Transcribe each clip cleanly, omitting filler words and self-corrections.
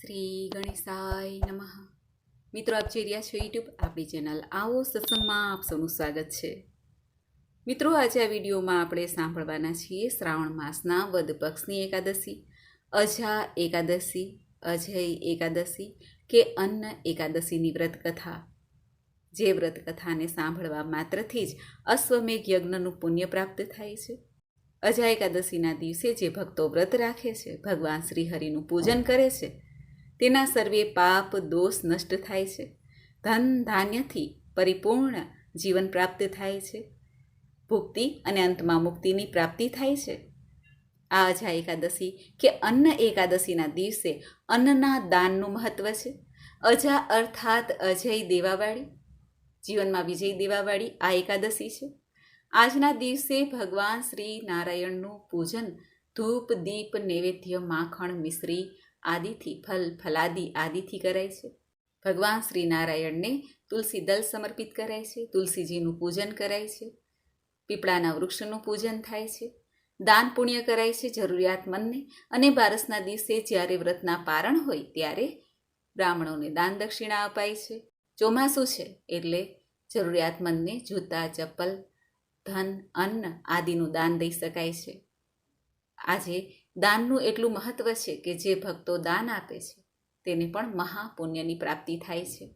શ્રી ગણેશાય નમઃ. મિત્રો, આપ જોઈ રહ્યા છો યુટ્યુબ આપણી ચેનલ આવો સત્સંગમાં આપ સૌનું સ્વાગત છે. મિત્રો, આજે આ વિડીયોમાં આપણે સાંભળવાના છીએ શ્રાવણ માસના વદ પક્ષની એકાદશી, અજા એકાદશી, અજય એકાદશી કે અન્ન એકાદશીની વ્રતકથા. જે વ્રતકથાને સાંભળવા માત્રથી જ અશ્વમેઘ યજ્ઞનું પુણ્ય પ્રાપ્ત થાય છે. અજા એકાદશીના દિવસે જે ભક્તો વ્રત રાખે છે, ભગવાન શ્રીહરિનું પૂજન કરે છે, તેના સર્વે પાપ દોષ નષ્ટ થાય છે. ધન ધાન્યથી પરિપૂર્ણ જીવન પ્રાપ્ત થાય છે. ભુક્તિ અને અંતમાં મુક્તિની પ્રાપ્તિ થાય છે. આ અજા એકાદશી કે અન્ન એકાદશીના દિવસે અન્નના દાનનું મહત્વ છે. અજા અર્થાત અજય દેવાવાળી, જીવનમાં વિજય દેવાવાળી આ એકાદશી છે. આજના દિવસે ભગવાન શ્રી નારાયણનું પૂજન ધૂપ દીપ નૈવેદ્ય માખણ મિશ્રી આદિથી ફલાદી આદિથી કરાય છે. ભગવાન શ્રી નારાયણને તુલસી દલ સમર્પિત કરાય છે. તુલસીજીનું પૂજન કરાય છે. પીપળાના વૃક્ષનું પૂજન થાય છે. દાન પુણ્ય કરાય છે જરૂરિયાતમંદને. અને બારસના દિવસે જ્યારે વ્રતના પારણ હોય ત્યારે બ્રાહ્મણોને દાન દક્ષિણા અપાય છે. ચોમાસું છે એટલે જરૂરિયાતમંદને જૂતા ચપ્પલ ધન અન્ન આદિનું દાન દઈ શકાય છે. આજે દાનનું એટલું મહત્વ છે કે જે ભક્તો દાન આપે છે તેને પણ મહાપુણ્યની પ્રાપ્તિ થાય છે.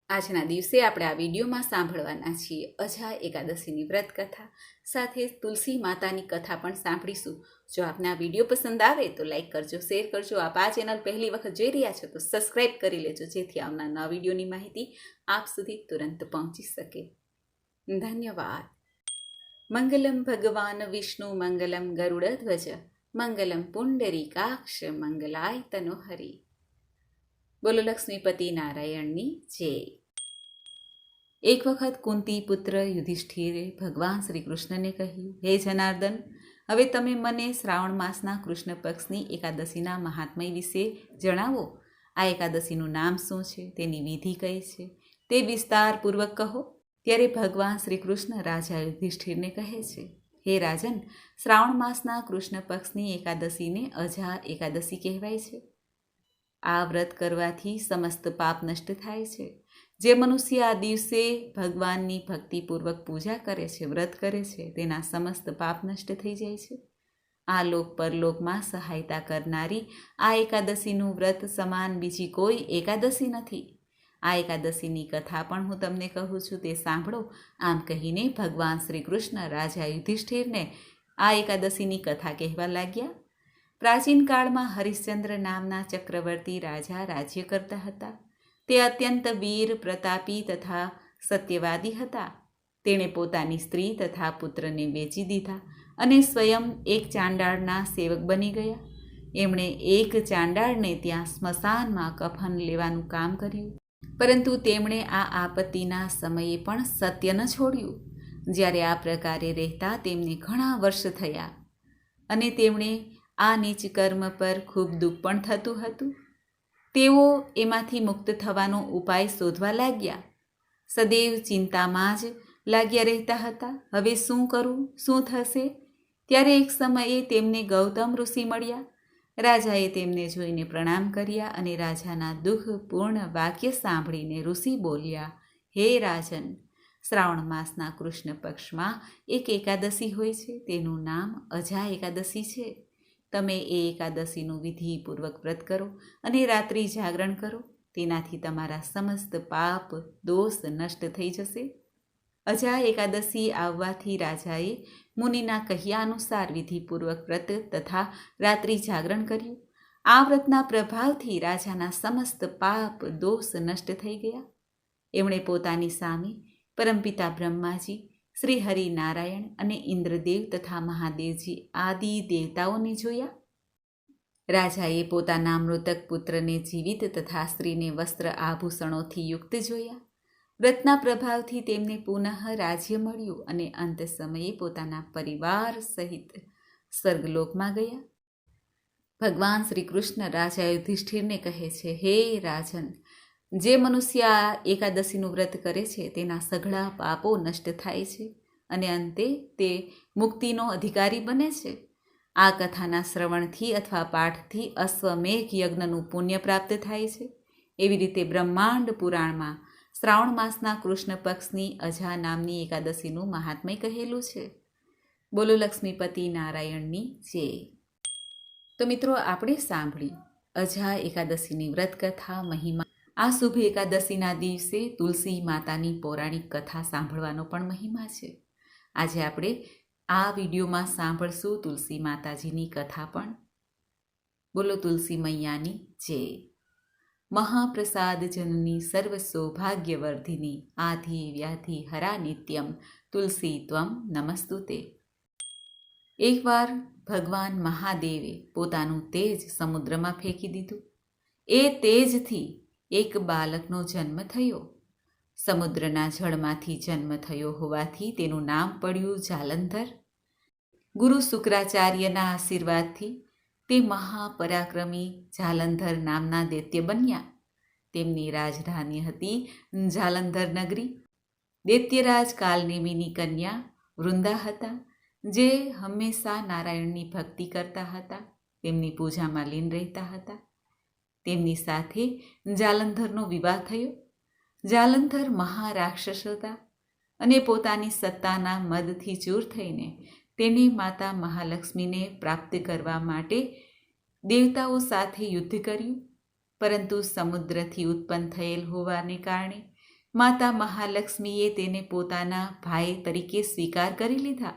આજના દિવસે આપણે આ વિડીયોમાં સાંભળવાના છીએ અજા એકાદશીની વ્રત કથા, સાથે તુલસી માતાની કથા પણ સાંભળીશું. જો આપને આ વિડીયો પસંદ આવે તો લાઈક કરજો, શેર કરજો. આપ આ ચેનલ પહેલી વખત જોઈ રહ્યા છો તો સબસ્ક્રાઈબ કરી લેજો, જેથી આવનાર નવા વિડીયોની માહિતી આપ સુધી તુરંત પહોંચી શકે. ધન્યવાદ. મંગલમ ભગવાન વિષ્ણુ મંગલમ ગરુડધ્વજ મંગલમ પુંડરીકાક્ષ મંગલાય તનોહરિ. બોલો લક્ષ્મીપતિ નારાયણની જય. એક વખત કુંતી પુત્ર યુધિષ્ઠિરે ભગવાન શ્રી કૃષ્ણને કહ્યું, હે જનાર્દન, હવે તમે મને શ્રાવણ માસના કૃષ્ણ પક્ષની એકાદશીના મહાત્મય વિશે જણાવો. આ એકાદશીનું નામ શું છે, તેની વિધિ કઈ છે, તે વિસ્તારપૂર્વક કહો. ત્યારે ભગવાન શ્રી કૃષ્ણ રાજા યુધિષ્ઠિરને કહે છે, હે રાજન, શ્રાવણ માસના કૃષ્ણ પક્ષની એકાદશીને અજા એકાદશી કહેવાય છે. આ વ્રત કરવાથી સમસ્ત પાપ નષ્ટ થાય છે. જે મનુષ્ય આ દિવસે ભગવાનની ભક્તિપૂર્વક પૂજા કરે છે, વ્રત કરે છે, તેના સમસ્ત પાપ નષ્ટ થઈ જાય છે. આ લોક પરલોકમાં સહાયતા કરનારી આ એકાદશીનું વ્રત સમાન બીજી કોઈ એકાદશી નથી. આ એકાદશીની કથા પણ હું તમને કહું છું, તે સાંભળો. આમ કહીને ભગવાન શ્રી કૃષ્ણ રાજા યુધિષ્ઠિરને આ એકાદશીની કથા કહેવા લાગ્યા. પ્રાચીન કાળમાં હરિશ્ચંદ્ર નામના ચક્રવર્તી રાજા રાજ્ય કરતા હતા. તે અત્યંત વીર પ્રતાપી તથા સત્યવાદી હતા. તેણે પોતાની સ્ત્રી તથા પુત્રને વેચી દીધા અને સ્વયં એક ચાંડાળના સેવક બની ગયા. એમણે એક ચાંડાળને ત્યાં સ્મશાનમાં કફન લેવાનું કામ કર્યું. પરંતુ તેમણે આ આપત્તિના સમયે પણ સત્ય ન છોડ્યું. જ્યારે આ પ્રકારે રહેતા તેમને ઘણા વર્ષ થયા અને તેમણે આ નીચ કર્મ પર ખૂબ દુઃખ પણ થતું હતું. તેઓ એમાંથી મુક્ત થવાનો ઉપાય શોધવા લાગ્યા. સદૈવ ચિંતામાં જ લાગ્યા રહેતા હતા. હવે શું કરવું, શું થશે? ત્યારે એક સમયે તેમને ગૌતમ ઋષિ મળ્યા. રાજાએ તેમને જોઈને પ્રણામ કર્યા અને રાજાના દુઃખપૂર્ણ વાક્ય સાંભળીને ઋષિ બોલ્યા, હે રાજન, શ્રાવણ માસના કૃષ્ણ પક્ષમાં એક એકાદશી હોય છે, તેનું નામ અજા એકાદશી છે. તમે એ એકાદશીનું વિધિપૂર્વક વ્રત કરો અને રાત્રિ જાગરણ કરો. તેનાથી તમારા સમસ્ત પાપ દોષ નષ્ટ થઈ જશે. અજા એકાદશી આવવાથી રાજાએ મુનિના કહ્યા અનુસાર વિધિપૂર્વક વ્રત તથા રાત્રિ જાગરણ કર્યું. આ વ્રતના પ્રભાવથી રાજાના સમસ્ત પાપ દોષ નષ્ટ થઈ ગયા. એમણે પોતાની સામે પરમપિતા બ્રહ્માજી, શ્રી હરિનારાયણ અને ઇન્દ્રદેવ તથા મહાદેવજી આદિ દેવતાઓને જોયા. રાજાએ પોતાના મૃતક પુત્રને જીવિત તથા સ્ત્રીને વસ્ત્ર આભૂષણોથી યુક્ત જોયા. વ્રતના પ્રભાવથી તેમને પુનઃ રાજ્ય મળ્યું અને અંત સમયે પોતાના પરિવાર સહિત સ્વર્ગલોકમાં ગયા. ભગવાન શ્રી કૃષ્ણ રાજા યુધિષ્ઠિરને કહે છે, હે રાજન, જે મનુષ્ય આ એકાદશીનું વ્રત કરે છે તેના સઘળા પાપો નષ્ટ થાય છે અને અંતે તે મુક્તિનો અધિકારી બને છે. આ કથાના શ્રવણથી અથવા પાઠથી અશ્વમેઘ યજ્ઞનું પુણ્ય પ્રાપ્ત થાય છે. એવી રીતે બ્રહ્માંડ પુરાણમાં શ્રાવણ માસના કૃષ્ણ પક્ષની અજા નામની એકાદશીનું મહાત્મ્ય કહેલું છે. બોલો લક્ષ્મીપતિ નારાયણની જય. તો મિત્રો, આપણે સાંભળી અજા એકાદશીની વ્રત કથા મહિમા. આ શુભ એકાદશીના દિવસે તુલસી માતાની પૌરાણિક કથા સાંભળવાનો પણ મહિમા છે. આજે આપણે આ વિડીયોમાં સાંભળશું તુલસી માતાજીની કથા પણ. બોલો તુલસી મૈયાની જય. મહાપ્રસાદ જનની સર્વ સૌભાગ્યવર્ધિની આધિ વ્યાધિ હરા નિત્યમ તુલસી ત્વમ નમસ્તુતે. એકવાર ભગવાન મહાદેવે પોતાનું તેજ સમુદ્રમાં ફેંકી દીધું. એ તેજથી એક બાલકનો જન્મ થયો. સમુદ્રના જળમાંથી જન્મ થયો હોવાથી તેનું નામ પડ્યું જાલંધર. ગુરુ શુક્રાચાર્યના આશીર્વાદથી તે મહાપરાક્રમી જાલંધર નામના દૈત્ય બન્યા. તેમની રાજધાની હતી જાલંધર નગરી. દૈત્યરાજ કાલનેમીની કન્યા વૃંદા હતા, જે હંમેશા નારાયણની ભક્તિ કરતા હતા, તેમની પૂજામાં લીન રહેતા હતા. તેમની સાથે જાલંધરનો વિવાહ થયો. જાલંધર મહારાક્ષસ હતા અને પોતાની સત્તાના મદથી ચૂર થઈને તેને માતા મહાલક્ષ્મીને પ્રાપ્ત કરવા માટે દેવતાઓ સાથે યુદ્ધ કર્યું. પરંતુ સમુદ્રથી ઉત્પન્ન થયેલ હોવાને કારણે માતા મહાલક્ષ્મીએ તેને પોતાના ભાઈ તરીકે સ્વીકાર કરી લીધા.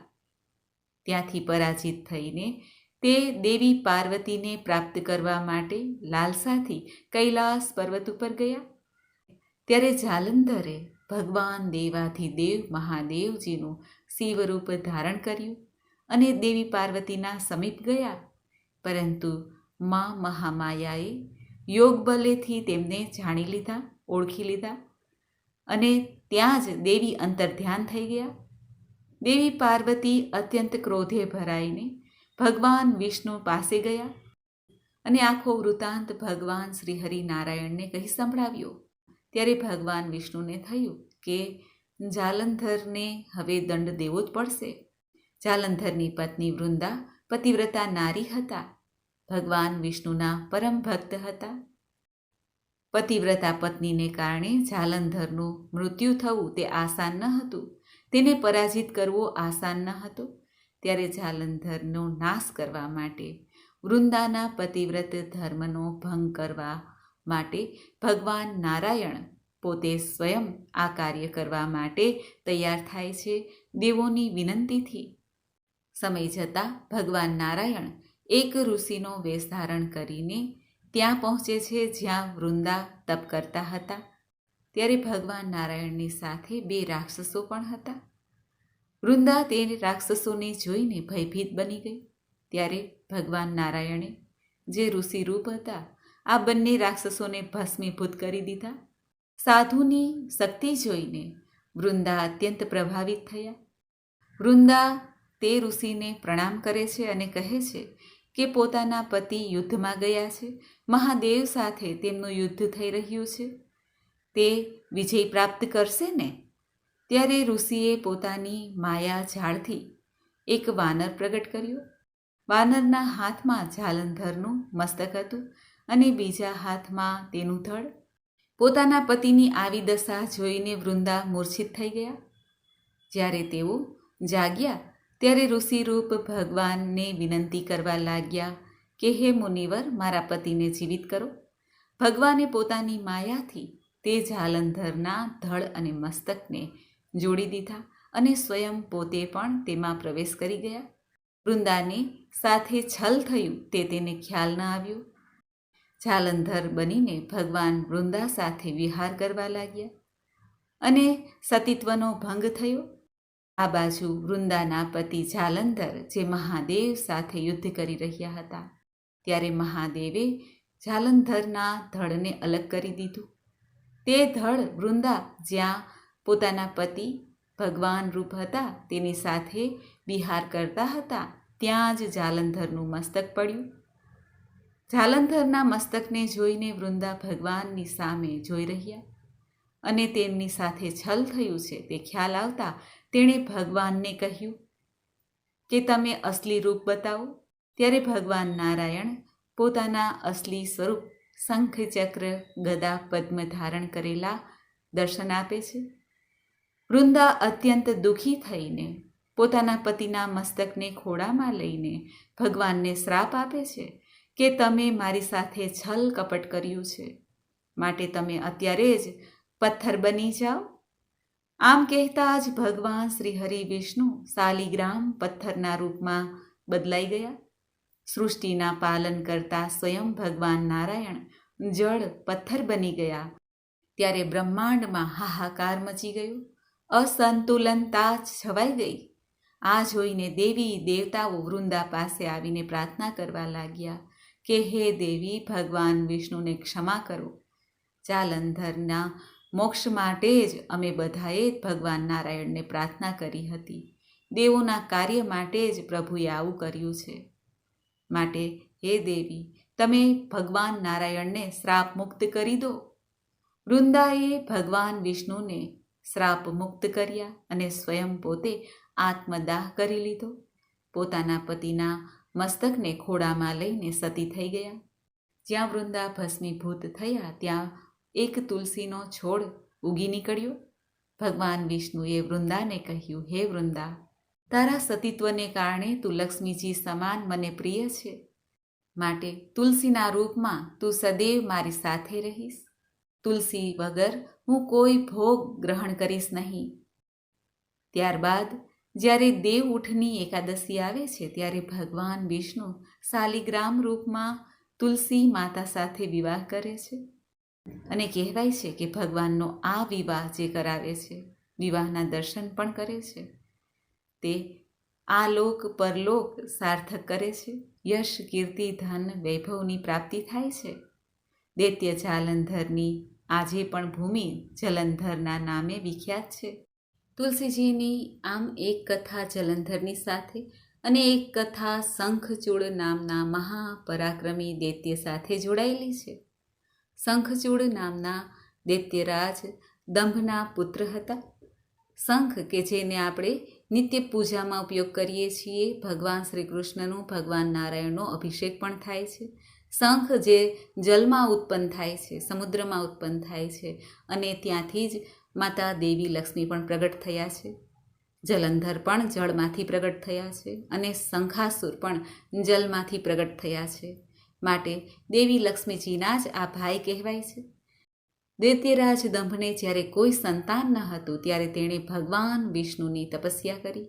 ત્યાંથી પરાજિત થઈને તે દેવી પાર્વતીને પ્રાપ્ત કરવા માટે લાલસાથી કૈલાસ પર્વત ઉપર ગયા. ત્યારે જાલંધરે ભગવાન દેવાધિદેવ મહાદેવજીનું શિવરૂપ ધારણ કર્યું અને દેવી પાર્વતીના સમીપ ગયા. પરંતુ મા મહામાયાએ યોગ બલેથી તેમને જાણી લીધા, ઓળખી લીધા અને ત્યાં જ દેવી અંતર્ધ્યાન થઈ ગયા. દેવી પાર્વતી અત્યંત ક્રોધે ભરાઈને ભગવાન વિષ્ણુ પાસે ગયા અને આખો વૃત્તાંત ભગવાન શ્રી હરિનારાયણને કહી સંભળાવ્યો. ત્યારે ભગવાન વિષ્ણુને થયું કે જાલંધરને હવે દંડ દેવો જ પડશે. જાલંધરની પત્ની વૃંદા પતિવ્રતા નારી હતા. ભગવાન વિષ્ણુના પરમ ભક્ત હતા. પતિવ્રતા પત્નીને કારણે જાલંધરનું મૃત્યુ થવું તે આસાન ન હતું. તેને પરાજિત કરવો આસાન ન હતો. ત્યારે જાલંધરનો નાશ કરવા માટે, વૃંદાના પતિવ્રત ધર્મનો ભંગ કરવા માટે ભગવાન નારાયણ પોતે સ્વયં આ કાર્ય કરવા માટે તૈયાર થાય છે દેવોની વિનંતીથી. સમય જતાં ભગવાન નારાયણ એક ઋષિનો વેશ ધારણ કરીને ત્યાં પહોંચે છે જ્યાં વૃંદા તપ કરતા હતા. ત્યારે ભગવાન નારાયણની સાથે 2 રાક્ષસો પણ હતા. વૃંદા તે રાક્ષસોને જોઈને ભયભીત બની ગઈ. ત્યારે ભગવાન નારાયણે, જે ઋષિ રૂપ હતા, આ બંને રાક્ષસોને ભસ્મીભૂત કરી દીધા. સાધુની શક્તિ જોઈને વૃંદા અત્યંત પ્રભાવિત થયા. વૃંદા તે ઋષિને પ્રણામ કરે છે અને કહે છે કે પોતાના પતિ યુદ્ધમાં ગયા છે, મહાદેવ સાથે તેમનું યુદ્ધ થઈ રહ્યું છે, તે વિજય પ્રાપ્ત કરશે ને? ત્યારે ઋષિએ પોતાની માયા ઝાડથી એક વાનર પ્રગટ કર્યો. વાનરના હાથમાં જાલંધરનું મસ્તક હતું અને બીજા હાથમાં તેનું ધડ. પોતાના પતિની આવી દશા જોઈને વૃંદા મૂર્છિત થઈ ગયા. જ્યારે તેઓ જાગ્યા ત્યારે ઋષિરૂપ ભગવાનને વિનંતી કરવા લાગ્યા કે હે મુનિવર, મારા પતિને જીવિત કરો. ભગવાને પોતાની માયાથી તે જાલંધરના ધડ અને મસ્તકને જોડી દીધા અને સ્વયં પોતે પણ તેમાં પ્રવેશ કરી ગયા. વૃંદાને સાથે છલ થયું તે તેને ખ્યાલ ન આવ્યો. જાલંધર બનીને ભગવાન વૃંદા સાથે વિહાર કરવા લાગ્યા અને સતીત્વનો ભંગ થયો. આ બાજુ વૃંદાના પતિ જાલંધર જે મહાદેવ સાથે યુદ્ધ કરી રહ્યા હતા, ત્યારે મહાદેવે જાલંધરના ધડને અલગ કરી દીધું. તે ધડ વૃંદા જ્યાં પોતાના પતિ ભગવાન રૂપ હતા તેની સાથે વિહાર કરતા હતા ત્યાં જ જાલંધરનું મસ્તક પડ્યું. જાલંધરના મસ્તકને જોઈને વૃંદા ભગવાનની સામે જોઈ રહ્યા અને તેમની સાથે છલ થયું છે તે ખ્યાલ આવતા તેણે ભગવાનને કહ્યું કે તમે અસલી રૂપ બતાવો. ત્યારે ભગવાન નારાયણ પોતાના અસલી સ્વરૂપ શંખ ચક્ર ગદા પદ્મ ધારણ કરેલા દર્શન આપે છે. વૃંદા અત્યંત દુઃખી થઈને પોતાના પતિના મસ્તકને ખોળામાં લઈને ભગવાનને શ્રાપ આપે છે કે તમે મારી સાથે છલ કપટ કર્યું છે, માટે તમે અત્યારે જ પથ્થર બની જાઓ. આમ કહેતા જ ભગવાન શ્રી હરિ વિષ્ણુ શાલિગ્રામ પથ્થરના રૂપમાં બદલાઈ ગયા. સૃષ્ટિના પાલન કરતા સ્વયં ભગવાન નારાયણ જળ પથ્થર બની ગયા. ત્યારે બ્રહ્માંડમાં હાહાકાર મચી ગયો, અસંતુલનતા છવાઈ ગઈ. આ જોઈને દેવી દેવતાઓ વૃંદા પાસે આવીને પ્રાર્થના કરવા લાગ્યા કે હે દેવી, ભગવાન વિષ્ણુને ક્ષમા કરો. જાલંધરના મોક્ષ માટે જ અમે બધાએ ભગવાન નારાયણને પ્રાર્થના કરી હતી. દેવોના કાર્ય માટે જ પ્રભુએ આવું કર્યું છે. માટે હે દેવી, તમે ભગવાન નારાયણને શ્રાપ મુક્ત કરી દો. વૃંદાએ ભગવાન વિષ્ણુને શ્રાપ મુક્ત કર્યા અને સ્વયં પોતે આત્મદાહ કરી લીધો. પોતાના પતિના મસ્તકને ખોળામાં લઈને સતી થઈ ગયા. જ્યાં વૃંદા ભસ્મીભૂત થયા ત્યાં એક તુલસીનો છોડ ઉગી નીકળ્યો. ભગવાન વિષ્ણુએ વૃંદાને કહ્યું, હે વૃંદા, તારા સતીત્વને કારણે તું લક્ષ્મીજી સમાન મને પ્રિય છે, માટે તુલસીના રૂપમાં તું સદૈવ મારી સાથે રહીશ. તુલસી વગર હું કોઈ ભોગ ગ્રહણ કરીશ નહીં. ત્યારબાદ જ્યારે દેવ ઉઠની એકાદશી આવે છે ત્યારે ભગવાન વિષ્ણુ શાલિગ્રામ રૂપમાં તુલસી માતા સાથે વિવાહ કરે છે. અને કહેવાય છે કે ભગવાનનો આ વિવાહ જે કરાવે છે, વિવાહના દર્શન પણ કરે છે, તે આ લોક પરલોક સાર્થક કરે છે. યશ, કીર્તિ, ધન, વૈભવની પ્રાપ્તિ થાય છે. દૈત્ય જાલંધરની આજે પણ ભૂમિ જલંધરના નામે વિખ્યાત છે. તુલસીજીની આમ એક કથા જલંધરની સાથે અને એક કથા શંખચૂડ નામના મહાપરાક્રમી દૈત્ય સાથે જોડાયેલી છે. શંખચૂડ નામના દૈત્યરાજ દંભના પુત્ર હતા. શંખ કે જેને આપણે નિત્ય પૂજામાં ઉપયોગ કરીએ છીએ, ભગવાન શ્રી કૃષ્ણનું, ભગવાન નારાયણનો અભિષેક પણ થાય છે. શંખ જે જલમાં ઉત્પન્ન થાય છે, સમુદ્રમાં ઉત્પન્ન થાય છે, અને ત્યાંથી જ માતા દેવી લક્ષ્મી પણ પ્રગટ થયા છે. જલંધર પણ જળમાંથી પ્રગટ થયા છે અને શંખાસુર પણ જલમાંથી પ્રગટ થયા છે. માટે દેવી લક્ષ્મીજીના જ આ ભાઈ કહેવાય છે. દૈત્યરાજ દંભને જ્યારે કોઈ સંતાન ન હતું ત્યારે તેણે ભગવાન વિષ્ણુની તપસ્યા કરી.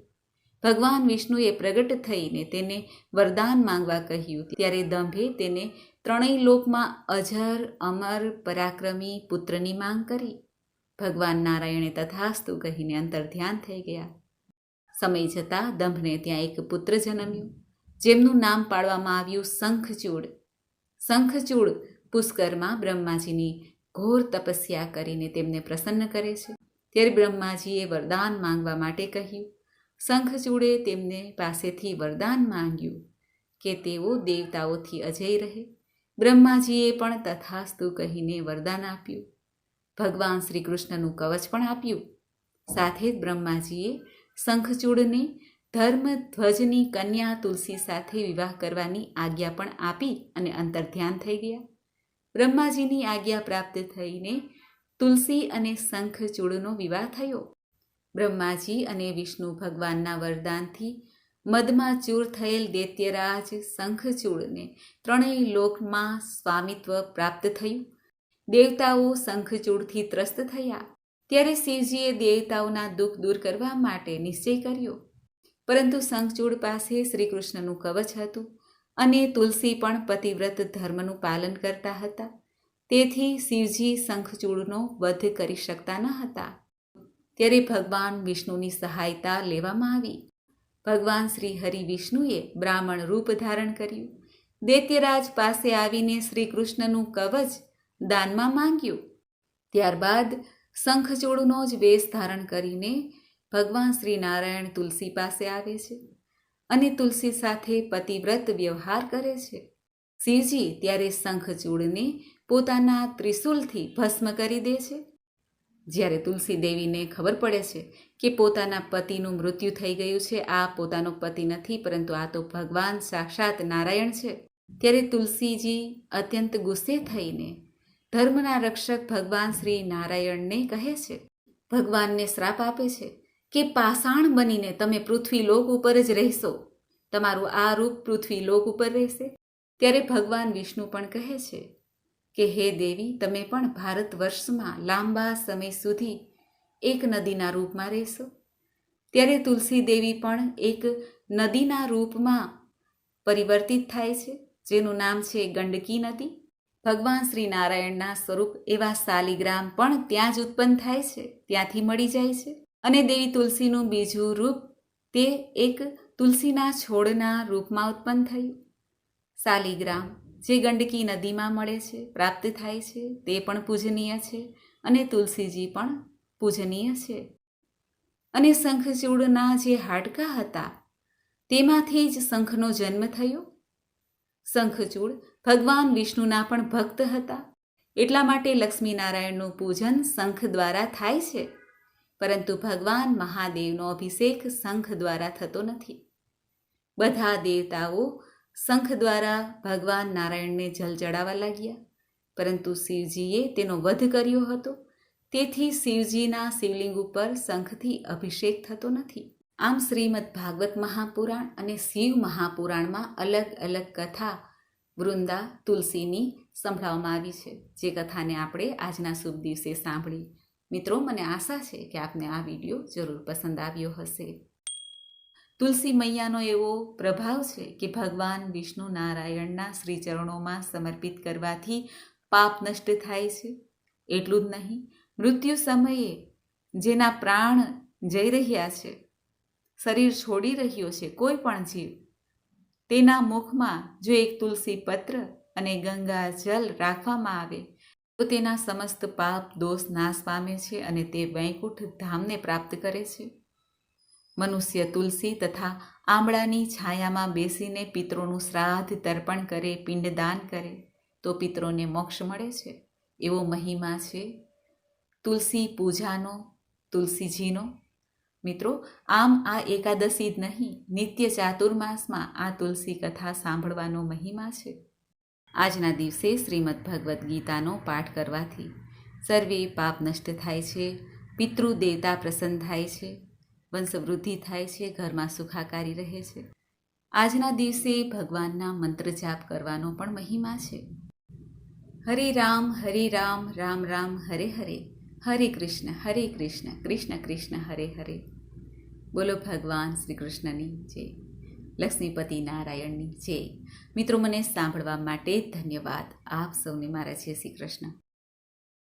ભગવાન વિષ્ણુએ પ્રગટ થઈને તેને વરદાન માંગવા કહ્યું. ત્યારે દંભે તેને ત્રણેય લોકમાં અજર અમર પરાક્રમી પુત્રની માંગ કરી. ભગવાન નારાયણે તથાસ્તુ કહીને અંતર ધ્યાન થઈ ગયા. સમય જતાં દંભને ત્યાં એક પુત્ર જન્મ્યું, જેમનું નામ પાડવામાં આવ્યું શંખચૂડ. શંખચૂડ પુષ્કરમાં બ્રહ્માજીની ઘોર તપસ્યા કરીને તેમને પ્રસન્ન કરે છે. ત્યારે બ્રહ્માજીએ વરદાન માંગવા માટે કહ્યું. શંખચૂડે તેમને પાસેથી વરદાન માંગ્યું કે તેઓ દેવતાઓથી અજય રહે. બ્રહ્માજીએ પણ તથાસ્તુ કહીને વરદાન આપ્યું. ભગવાન શ્રી કૃષ્ણનું કવચ પણ આપ્યું. સાથે જ બ્રહ્માજીએ શંખચૂડને ધર્મધ્વજની કન્યા તુલસી સાથે વિવાહ કરવાની આજ્ઞા પણ આપી અને અંતર્ધ્યાન થઈ ગયા. બ્રહ્માજીની આજ્ઞા પ્રાપ્ત થઈને તુલસી અને શંખચૂડનો વિવાહ થયો. બ્રહ્માજી અને વિષ્ણુ ભગવાનના વરદાનથી મદમાં ચૂર થયેલ દૈત્યરાજ શંખચૂડને ત્રણેય લોકમાં સ્વામિત્વ પ્રાપ્ત થયું. દેવતાઓ શંખચૂડથી ત્રસ્ત થયા. ત્યારે શિવજીએ દેવતાઓના દુઃખ દૂર કરવા માટે નિશ્ચય કર્યો. પરંતુ શંખચૂડ પાસે શ્રી કૃષ્ણનું કવચ હતું અને તુલસી પણ પતિવ્રત ધર્મનું પાલન કરતા હતા. તેથી શિવજી શંખચૂડનો વધ કરી શકતા ન હતા. ત્યારે ભગવાન વિષ્ણુની સહાયતા લેવામાં આવી. ભગવાન શ્રી હરિ વિષ્ણુએ બ્રાહ્મણ રૂપ ધારણ કર્યું. દૈત્યરાજ પાસે આવીને શ્રી કૃષ્ણનું કવચ દાનમાં માંગ્યું. ત્યારબાદ શંખચૂડનો જ વેશ ધારણ કરીને ભગવાન શ્રી નારાયણ તુલસી પાસે આવે છે અને તુલસી સાથે પતિવ્રત વ્યવહાર કરે છે. શિવજી ત્યારે શંખચૂડને પોતાના ત્રિશૂલથી ભસ્મ કરી દે છે. જ્યારે તુલસી દેવીને ખબર પડે છે કે પોતાના પતિનું મૃત્યુ થઈ ગયું છે, આ પોતાનો પતિ નથી પરંતુ આ તો ભગવાન સાક્ષાત નારાયણ છે, ત્યારે તુલસીજી અત્યંત ગુસ્સે થઈને ધર્મના રક્ષક ભગવાન શ્રી નારાયણને કહે છે, ભગવાનને શ્રાપ આપે છે કે પાષાણ બનીને તમે પૃથ્વી લોક ઉપર જ રહેશો, તમારું આ રૂપ પૃથ્વી લોક ઉપર રહેશે. ત્યારે ભગવાન વિષ્ણુ પણ કહે છે કે હે દેવી, તમે પણ ભારત વર્ષમાં લાંબા સમય સુધી એક નદીના રૂપમાં રહેશો. ત્યારે તુલસી દેવી પણ એક નદીના રૂપમાં પરિવર્તિત થાય છે, જેનું નામ છે ગંડકી નદી. ભગવાન શ્રી નારાયણના સ્વરૂપ એવા શાલિગ્રામ પણ ત્યાં જ ઉત્પન્ન થાય છે, ત્યાંથી મળી જાય છે. અને દેવી તુલસીનું બીજું રૂપ તે એક તુલસીના છોડના રૂપમાં ઉત્પન્ન થયું. શાલિગ્રામ જે ગંડકી નદીમાં મળે છે, પ્રાપ્ત થાય છે, તે પણ પૂજનીય છે અને તુલસીજી પણ પૂજનીય છે. અને શંખચૂડના જે હાડકાં હતા તેમાંથી જ શંખનો જન્મ થયો. શંખચૂડ ભગવાન વિષ્ણુના પણ ભક્ત હતા, એટલા માટે લક્ષ્મીનારાયણનું પૂજન શંખ દ્વારા થાય છે, પરંતુ ભગવાન મહાદેવનો અભિષેક શંખ દ્વારા થતો નથી. બધા દેવતાઓ શંખ દ્વારા ભગવાન નારાયણને જલ ચડાવવા લાગ્યા, પરંતુ શિવજીએ તેનો વધ કર્યો હતો, તેથી શિવજીના શિવલિંગ ઉપર શંખથી અભિષેક થતો નથી. આમ શ્રીમદ ભાગવત મહાપુરાણ અને શિવ મહાપુરાણમાં અલગ અલગ કથા વૃંદા તુલસીની સંભળાવવામાં આવી છે, જે કથાને આપણે આજના શુભ દિવસે સાંભળી. મિત્રો, મને આશા છે કે આપને આ વિડીયો જરૂર પસંદ આવ્યો હશે. તુલસી મૈયાનો એવો પ્રભાવ છે કે ભગવાન વિષ્ણુ નારાયણના શ્રી ચરણોમાં સમર્પિત કરવાથી પાપ નષ્ટ થાય છે. એટલું જ નહીં, મૃત્યુ સમયે જેના પ્રાણ જઈ રહ્યા છે, શરીર છોડી રહ્યો છે કોઈ પણ જીવ, તેના મુખમાં જો એક તુલસી પત્ર અને ગંગા જલ રાખવામાં આવે તો તેના સમસ્ત પાપ દોષ નાશ પામે છે અને તે વૈકુંઠ ધામને પ્રાપ્ત કરે છે. મનુષ્ય તુલસી તથા આંબળાની છાયામાં બેસીને પિતરોનું શ્રાદ્ધ તર્પણ કરે, પિંડદાન કરે તો પિતરોને મોક્ષ મળે છે. એવો મહિમા છે તુલસી પૂજાનો, તુલસીજીનો. મિત્રો, આમ આ એકાદશી જ નહીં, નિત્ય ચાતુર્માસમાં આ તુલસી કથા સાંભળવાનો મહિમા છે. આજના દિવસે શ્રીમદ ભગવદ્ ગીતાનો પાઠ કરવાથી સર્વે પાપ નષ્ટ થાય છે, પિતૃ દેવતા પ્રસન્ન થાય છે, વંશવૃદ્ધિ થાય છે, ઘરમાં સુખાકારી રહે છે. આજના દિવસે ભગવાનના મંત્ર જાપ કરવાનો પણ મહિમા છે. હરે રામ, રામ રામ, હરે હરે, હરે કૃષ્ણ, કૃષ્ણ કૃષ્ણ, હરે હરે. બોલો ભગવાન શ્રી કૃષ્ણની જય, લક્ષ્મીપતિ નારાયણની જય. મિત્રો, મને સાંભળવા માટે ધન્યવાદ. આપ સૌને મારા જય શ્રી કૃષ્ણ.